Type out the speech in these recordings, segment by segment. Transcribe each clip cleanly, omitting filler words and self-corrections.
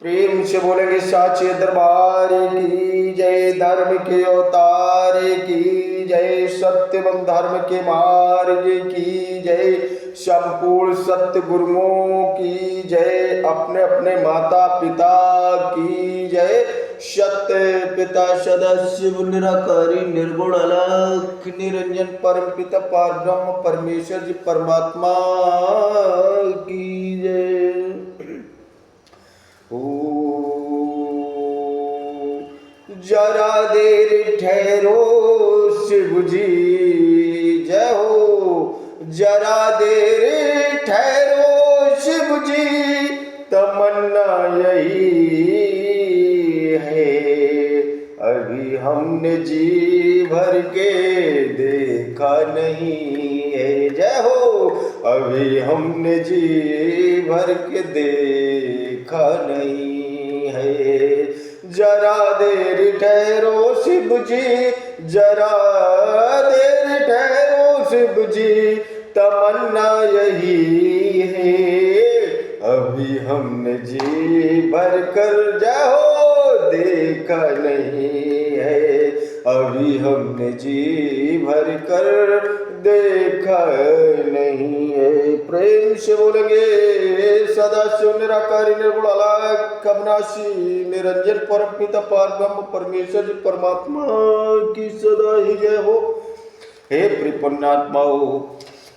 प्रेम से बोलेंगे साचे दरबार की जय। धर्म के अवतार की जय। सत्य एवं धर्म के मार्ग की जय। संपूर्ण सत्य गुरुओं की जय। अपने अपने माता पिता की जय। सत्य पिता सदाशिव निराकारी निर्गुण अलख निरंजन परम पिता परब्रह्म परमेश्वर जी परमात्मा की जय। जरा देर ठहरो शिव जी जय हो। जरा देर ठहरो शिव जी तमन्ना यही है। अभी हमने जी भर के देखा नहीं है जय हो। अभी हमने जी भर के देखा नहीं है। जरा देर ठहरो शिव जी जरा देर ठहरो शिव जी तमन्ना यही है। अभी हमने जी भर कर जाओ देखा नहीं है। अभी हमने जी भर कर देखा नहीं है। प्रेम से बोलेंगे सदाशिव निराकारी निर्गुण अलख अविनाशी निरंजन परम पिता परब्रह्म परमेश्वर जी परमात्मा की सदा ही जय हो। हे पुण्यात्माओं,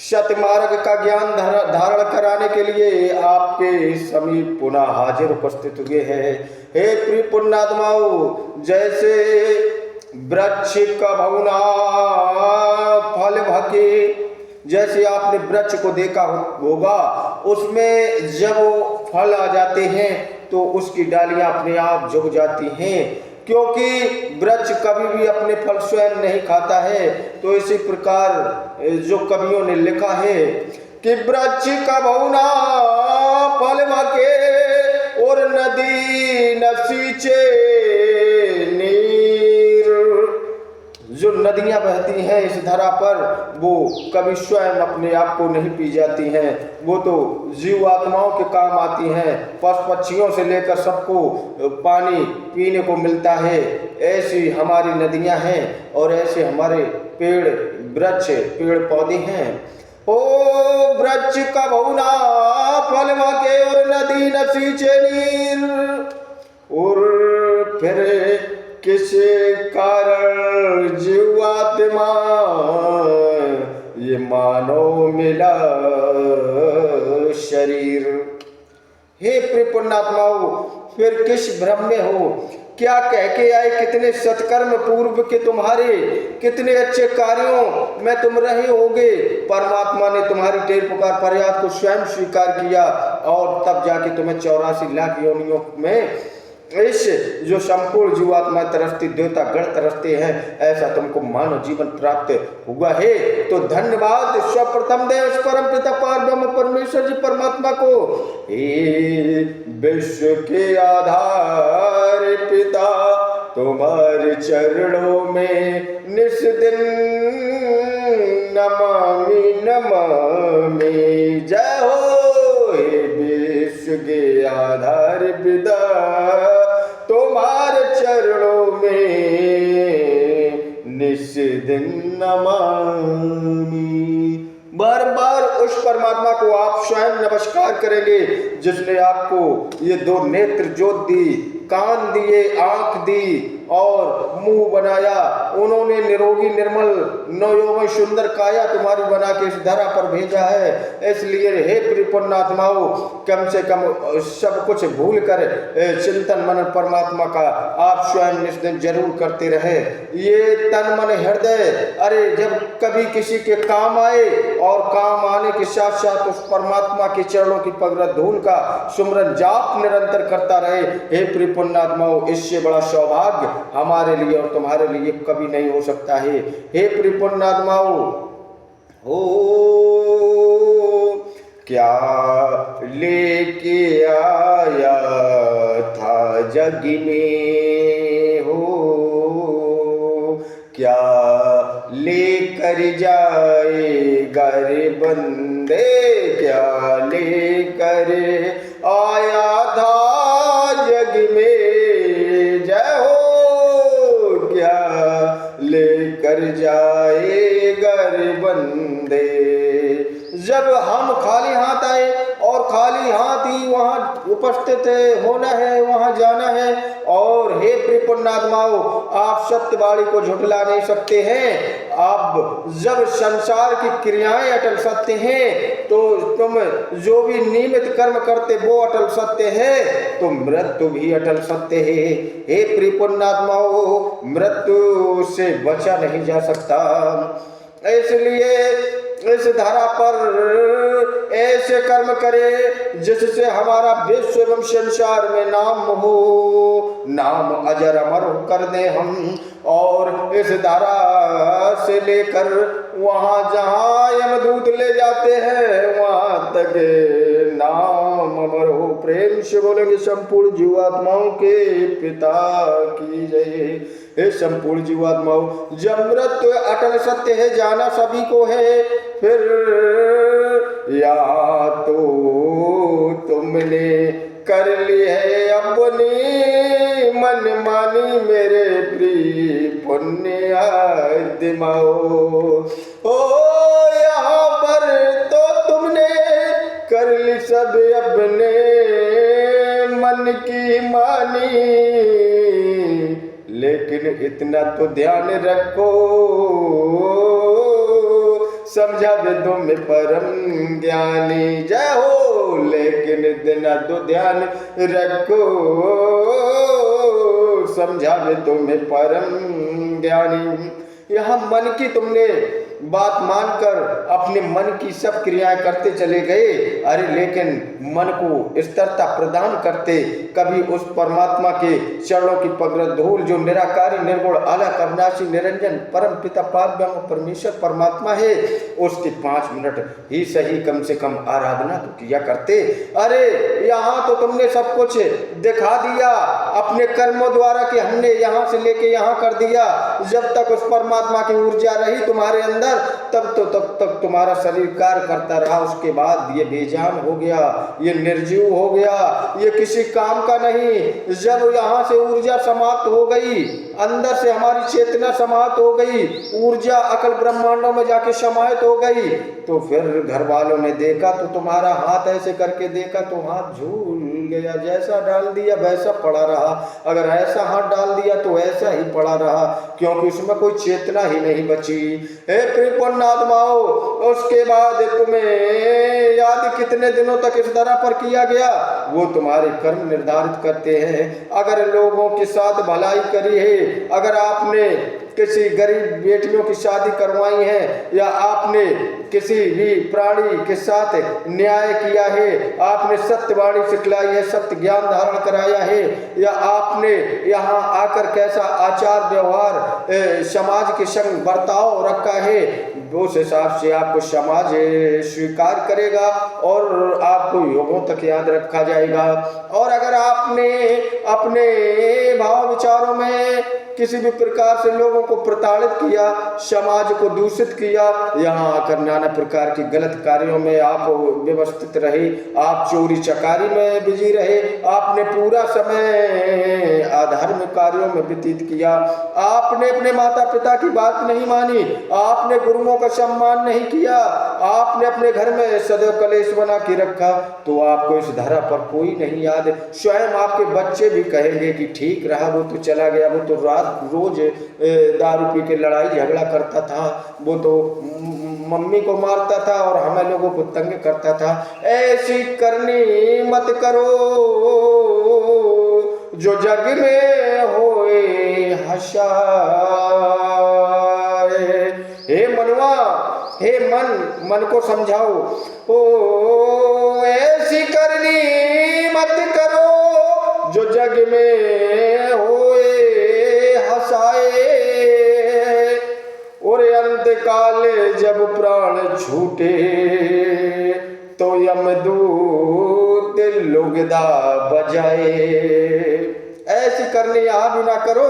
सत्य मार्ग का ज्ञान धारण कराने के लिए आपके समीप पुनः हाजिर उपस्थित हुए हैं। हे प्रिय पुण्यात्माओं, जैसे वृक्ष का भवना फल भके, जैसे आपने वृक्ष को देखा होगा, उसमें जब फल आ जाते हैं तो उसकी डालियां अपने आप झुक जाती हैं, क्योंकि वृक्ष कभी भी अपने फल स्वयं नहीं खाता है। तो इसी प्रकार जो कवियों ने लिखा है कि वृक्ष का भवना फल भके और नदी न सींचे नीर। जो नदियां बहती हैं इस धरा पर, वो कभी स्वयं अपने आप को नहीं पी जाती हैं, वो तो जीव आत्माओं के काम आती हैं। पशु पक्षियों से लेकर सबको पानी पीने को मिलता है। ऐसी हमारी नदियां हैं और ऐसे हमारे पेड़ वृक्ष पेड़ पौधे हैं। ओ वृक्ष का भवना फल भके और नदी न सींचे नीर। और फिर किस कारण जीवात्मा ये मानो मिला शरीर। हे प्रिय पुण्यात्माओं, फिर किस भ्रम में हो? क्या कह के आए कितने सत्कर्म पूर्व के तुम्हारे, कितने अच्छे कार्यों में तुम रहे होगे। परमात्मा ने तुम्हारी टेर पुकार फरियाद को स्वयं स्वीकार किया और तब जाके तुम्हें 84 लाख योनियों में इस जो संपूर्ण जीवात्मा तरसती देवता गण तरसते हैं, ऐसा तुमको मानव जीवन प्राप्त हुआ है। तो धन्यवाद सर्वप्रथम देव परम पिता परब्रह्म परमेश्वर जी परमात्मा को। हे विश्व के आधार पिता, तुम्हारे चरणों में निस दिन नमामि नमामि जय हो। हे विश्व के आधार पिता, तुम्हारे चरणों में निस दिन नमामि। बार बार उस परमात्मा को आप स्वयं नमस्कार करेंगे जिसने आपको ये दो नेत्र ज्योत दी, कान दिए, आंख दी और मुंह बनाया। उन्होंने निरोगी निर्मल नवयौवन सुंदर काया तुम्हारी बना के इस धरा पर भेजा है। इसलिए हे प्रिय पुण्यात्माओं, कम से कम सब कुछ भूल कर चिंतन मन परमात्मा का आप स्वयं इस दिन जरूर करते रहे। ये तन मन हृदय, अरे जब कभी किसी के काम आए और काम आने के साथ साथ उस परमात्मा के चरणों की पवित्र धूल का सुमरन जाप निरंतर करता रहे। हे प्रिय पुण्यात्माओं, इससे बड़ा सौभाग्य हमारे लिए और तुम्हारे लिए कभी नहीं हो सकता है। हे प्रिय पुण्यात्माओं, हो क्या लेके आया था जग में, हो क्या लेकर जाएगा रे बंदे, क्या लेकर आया था उपस्थित होना है, वहां जाना है। और हे प्रिपुण्यात्माओं, आप सत्यवाणी को झुठला नहीं सकते हैं। अब जब संसार की क्रियाएं अटल सत्य हैं, तो तुम जो भी नियमित कर्म करते वो अटल सत्य है, तो मृत्यु भी अटल सत्य है। हे प्रिपुण्यात्माओं, मृत्यु से बचा नहीं जा सकता। इसलिए इस धरा पर ऐसे कर्म करे जिससे हमारा विश्व एवं संसार में नाम हो, नाम अजर अमर कर दे हम। और इस धारा से लेकर वहां जहां यमदूत ले जाते हैं वहां तक नाम अमर हो। प्रेम से बोलेंगे संपूर्ण जीवात्माओं के पिता की जय। हे संपूर्ण जीवात्माओं, जब मृत्यु अटल सत्य है, जाना सभी को है, फिर या तो तुमने कर ली है अपनी मनमानी मेरे प्रिय पुण्यात्माओ। ओ यहाँ पर तो तुमने कर ली सब अपने मन की मानी, लेकिन इतना तो ध्यान रखो, समझा वेदों में परम ज्ञानी। जय हो। लेकिन इतना तो ध्यान रखो, समझा वेदों में परम ज्ञानी। यहाँ मन की तुमने बात मानकर अपने मन की सब क्रियाएं करते चले गए। अरे लेकिन मन को स्थिरता प्रदान करते कभी उस परमात्मा के चरणों की पवित्र धूल जो निराकारी निर्गुण अलग अविनाशी निरंजन परम पिता पारब्रह्म परमेश्वर परमात्मा है, उसकी 5 मिनट ही सही कम से कम आराधना तो किया करते। अरे यहाँ तो तुमने सब कुछ दिखा दिया अपने कर्मों द्वारा कि हमने यहाँ से लेके यहाँ कर दिया। जब तक उस परमात्मा की ऊर्जा रही तुम्हारे अंदर तब तक तुम्हारा शरीर कार्य करता रहा। उसके बाद ये बेजान हो गया, ये निर्जीव हो गया, ये किसी काम का नहीं। जब यहाँ से ऊर्जा समाप्त हो गई, अंदर से हमारी चेतना समाप्त हो गई, ऊर्जा अकल ब्रह्मांडों में जाके समाहित हो गई, तो फिर घर वालों ने देखा तो तुम्हारा हाथ ऐसे करके देखा तो हाथ झूल गया, जैसा डाल दिया वैसा पड़ा रहा, अगर ऐसा हाथ डाल दिया तो ऐसा ही पड़ा रहा, क्योंकि उसमें कोई चेतना ही नहीं बची। हे प्रिपुण्यात्माओ, उसके बाद तुम्हें याद कितने दिनों तक इस तरह पर किया गया, वो तुम्हारे कर्म निर्धारित करते हैं। अगर लोगों के साथ भलाई करी है, अगर आपने किसी गरीब बेटियों की शादी करवाई है, या आपने किसी भी प्राणी के साथ न्याय किया है, आपने सत्यवाणी सिखलाई है, सत्य ज्ञान धारण कराया है, या आपने यहाँ आकर कैसा आचार व्यवहार समाज के संग बर्ताव रखा है, उस हिसाब से आपको समाज स्वीकार करेगा और आपको युगों तक याद रखा जाएगा। और अगर आपने अपने भाव विचारों में किसी भी प्रकार से लोगों को प्रताड़ित किया, समाज को दूषित किया, यहाँ आकर नाना प्रकार की गलत कार्यों में आप व्यवस्थित रहे, आप चोरी चकारी में बिजी रहे, आपने पूरा समय अधर्म कार्यों में व्यतीत किया, आपने अपने माता पिता की बात नहीं मानी, आपने गुरुओं का सम्मान नहीं किया, आपने अपने घर में सदैव कलेश बना के रखा, तो आपको इस धरा पर कोई नहीं याद। स्वयं आपके बच्चे भी कहेंगे कि ठीक रहा, वो तो चला गया, वो तो रात रोज दारू पी के लड़ाई झगड़ा करता था, वो तो मम्मी को मारता था और हमें लोगों को तंग करता था। ऐसी करनी मत करो जो जग में होए हर्षाए। हे मनवा, हे मन को समझाओ, ओ ऐसी करनी मत करो जो जग में होए हंसाए। और अंत काले जब प्राण छूटे तो यमदूत लुगदा बजाए। ऐसी करनी यहाँ भी ना करो,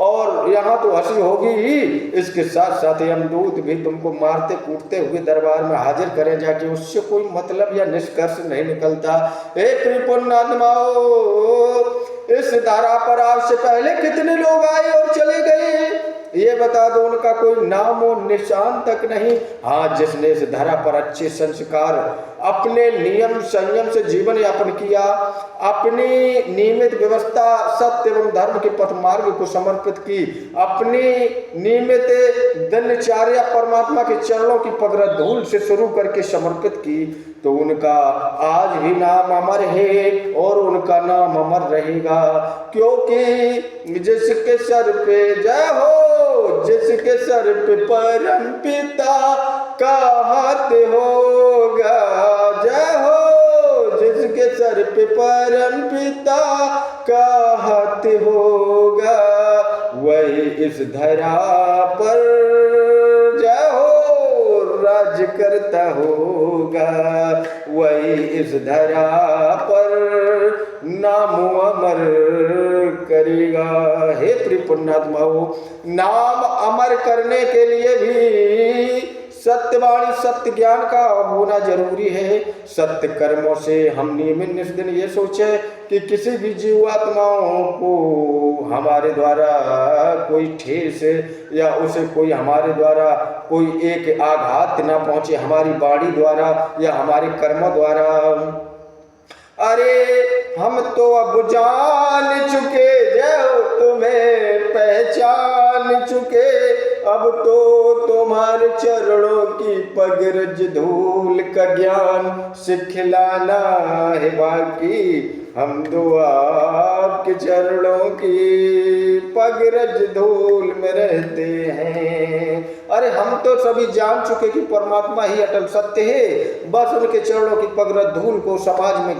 और यहाँ तो हंसी होगी ही, इसके साथ साथ यमदूत भी तुमको मारते कूटते हुए दरबार में हाजिर करें जाके, उससे कोई मतलब या निष्कर्ष नहीं निकलता। हे प्रिपुण्यात्माओ, इस धारा पर आपसे पहले कितने लोग आए और चले गए, ये बता दो, उनका कोई नाम और निशान तक नहीं। हाँ, जिसने इस धरा पर अच्छे संस्कार अपने नियम संयम से जीवन यापन किया, अपनी नियमित व्यवस्था सत्य एवं धर्म के पथ मार्ग को समर्पित की, अपनी नियमित दिनचर्या परमात्मा के चरणों की पगड़ धूल से शुरू करके समर्पित की, तो उनका आज भी नाम अमर है और उनका नाम अमर रहेगा। क्योंकि जिसके सर पे जय हो, जिसके सर पे परम पिता का हाथ होगा, जय हो, जिसके सर पे परम पिता का हाथ होगा, वही इस धरा पर जय हो राज करता होगा, वही इस धरा पर नाम अमर करेगा। हे त्रिपुण्यात्माओं, नाम अमर करने के लिए भी सत्यवाणी सत्य ज्ञान का होना जरूरी है। सत्य कर्मों से हम नियमित निष्दिन ये सोचे कि किसी भी जीवात्माओं को हमारे द्वारा कोई ठेस या उसे कोई हमारे द्वारा कोई एक आघात ना पहुंचे, हमारी वाणी द्वारा या हमारे कर्मों द्वारा। अरे हम तो अब जान चुके, जय हो तुम्हें पहचान चुके, अब तो तुम्हारे चरणों की पगरज धूल का ज्ञान सिखलाना है बाकी, हम तो आपके चरणों की पगरज धूल में रहते हैं। अरे हम तो सभी जान चुके कि परमात्मा ही अटल सत्य है, बस उनके चरणों की पगरज धूल को समाज में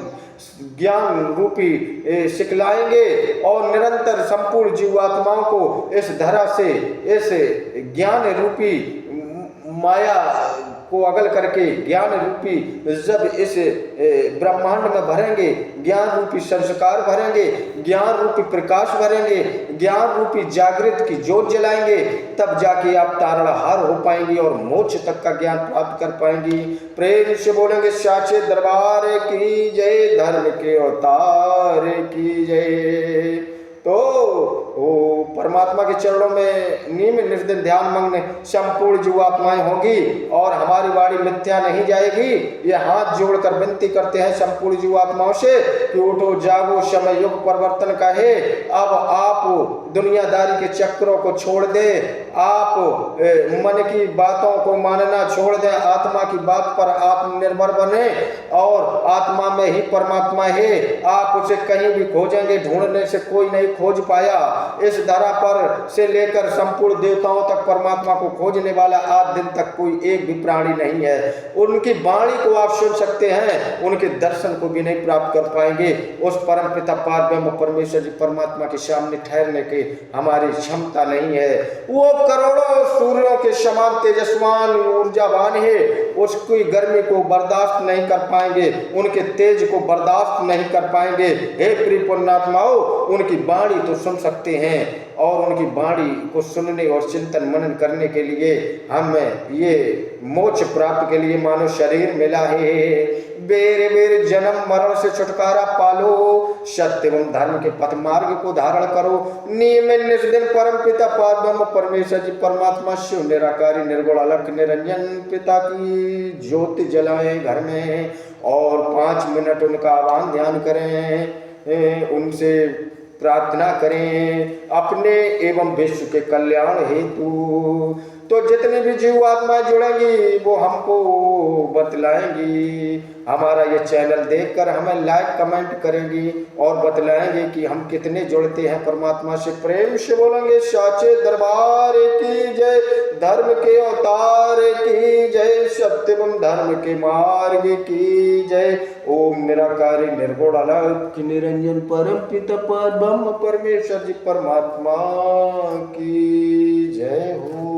ज्ञान रूपी सिखलाएंगे और निरंतर संपूर्ण जीवात्माओं को इस धरा से इस ज्ञान रूपी माया को अगल करके ज्ञान रूपी जब इस ब्रह्मांड में भरेंगे, ज्ञान रूपी संस्कार भरेंगे, ज्ञान रूपी प्रकाश भरेंगे, ज्ञान रूपी जागृत की ज्योत जलाएंगे, तब जाके आप तारणहार हो पाएंगी और मोक्ष तक का ज्ञान प्राप्त कर पाएंगी। प्रेम से बोलेंगे साचे दरबार की जय, धर्म के अवतार की जय। तो परमात्मा के चरणों में नियमित निर्दिन ध्यान मग्न संपूर्ण जीवात्माएं होंगी और हमारी वाणी मिथ्या नहीं जाएगी। ये हाथ जोड़कर विनती करते हैं संपूर्ण जीवात्माओं से कि उठो जागो, समय युग परिवर्तन का है। अब आप दुनियादारी के चक्रों को छोड़ दें, आप मन की बातों को मानना छोड़ दें, आत्मा की बात पर आप निर्भर बने और आत्मा में ही परमात्मा है। आप उसे कहीं भी खोजेंगे, ढूंढने से कोई नहीं खोज पाया। इस धरा पर से लेकर संपूर्ण देवताओं तक परमात्मा को खोजने वाला आज दिन तक कोई एक भी प्राणी नहीं है। उनकी वाणी को आप सुन सकते हैं, उनके दर्शन को भी नहीं प्राप्त कर पाएंगे। उस परम पिता पार ब्रह्म परमेश्वर जी परमात्मा के सामने ठहरने की हमारी क्षमता नहीं है। वो करोड़ों सूर्यों के समान तेजस्वान ऊर्जावान है, उसकी गर्मी को बर्दाश्त नहीं कर पाएंगे, उनके तेज को बर्दाश्त नहीं कर पाएंगे। हे प्रिय पुण्यात्माओं, उनकी वाणी तो सुन सकते हैं और उनकी वाणी को सुनने और चिंतन मनन करने के लिए हमें ये मोक्ष प्राप्त के लिए मानव शरीर मिला है। बेर बेर जन्म मरण से छुटकारा पालो, सत्य एवं धर्म के पथ मार्ग को धारण करो। नियमित निष्दिन परम पिता पार ब्रह्म परमेश्वर जी परमात्मा शिव निराकारी निर्गुण अलख निरंजन पिता की ज्योति जलाएं घर में और 5 मिनट उनका आह्वान ध्यान करें, उनसे प्रार्थना करें अपने एवं विश्व के कल्याण हेतु। तो जितनी भी जीव आत्माएं जुड़ेंगी वो हमको बतलाएंगी, हमारा ये चैनल देखकर हमें लाइक कमेंट करेंगी और बतलाएंगे कि हम कितने जुड़ते हैं परमात्मा से। प्रेम से बोलेंगे साचे दरबार की जय, धर्म के अवतार की जय, सत्य एवं धर्म के मार्ग की जय। ओम निराकारी निर्गुण अलख निरंजन परम पिता पर ब्रह्म परमेश्वर जी परमात्मा की जय हो।